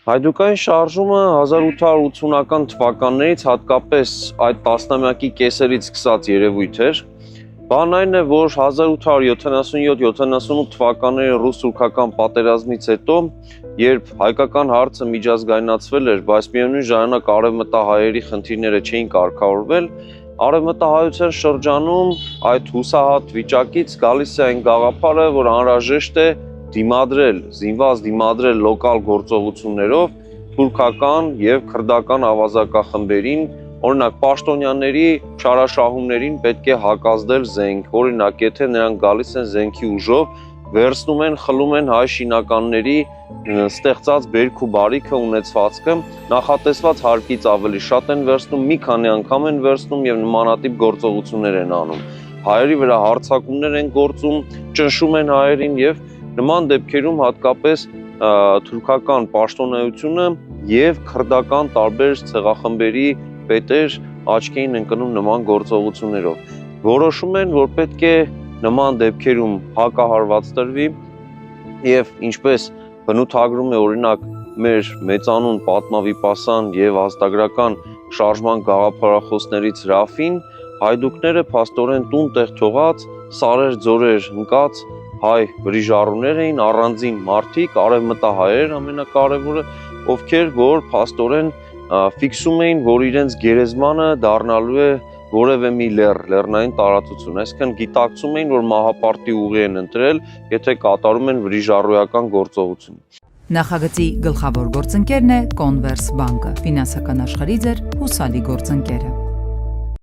Հայդուկային շարժումը 1880-ական թվականներից հատկապես այդ տասնամյակի կեսերից սկսած երևույթ էր։ Բանն այն է, որ 1877-78 թվականների ռուս-թուրքական պատերազմից հետո, երբ հայկական հարցը միջազգայնացվել էր, բայց միևնույն ժամանակ արևմտահայերի խնդիրները չէին կարգավորվել, արևմտահայության շրջանում այդ հուսահատ վիճակից գալիս է այն գաղափարը, որ անհրաժեշտ է դիմադրել, զինված դիմադրել լոկալ գործողություններով թուրքական եւ քրդական ավազակախմբերին, օրինակ պաշտոնյաների չարաշահումներին պետք է հակազդել զենք, օրինակ եթե նրանք գալիս են զենքի ուժով, վերցնում են, խլում են հայ շինականների ստեղծած բերք ու բարիքը ունեցվածքը, նախատեսված հարկից ավելի շատ են վերցնում, մի քանի անգամ են վերցնում եւ նմանատիպ գործողություններ են անում։ Հայերի վրա հարձակումներ են գործում, ճնշում են հայերին եւ նման դեպքերում հատկապես թուրքական պաշտոնայությունը եւ քրդական տարբեր ցեղախմբերի պետեր աչքի են ընկնում նման գործողություններով։ Որոշում են, որ պետք է նման դեպքերում հակահարված տրվի եւ ինչպես բնութագրում է օրինակ մեր մեծանուն պատմավիպասան եւ ազատագրական շարժման գաղափարախոսներից Ռաֆին, հայդուկները փաստորեն տուն տեղ թողած, սարեր ձորեր ընկած հայ բրիժառուներ էին, առանձին մարդիկ, արևմտահայեր ամենակարևորը, ովքեր որ փաստորեն ֆիքսում էին, որ իրենց գերեզմանը դառնալու է որևէ մի լեռնային տարածություն, այսինքն գիտակցում էին, որ մահապարտի ուղի են ընտրել, եթե կատարում են վրիժառուական գործողություն։ Նախագծի գլխավոր գործընկերն է Converse բանկը, ֆինանսական աշխարհի ձեր հուսալի գործընկերը։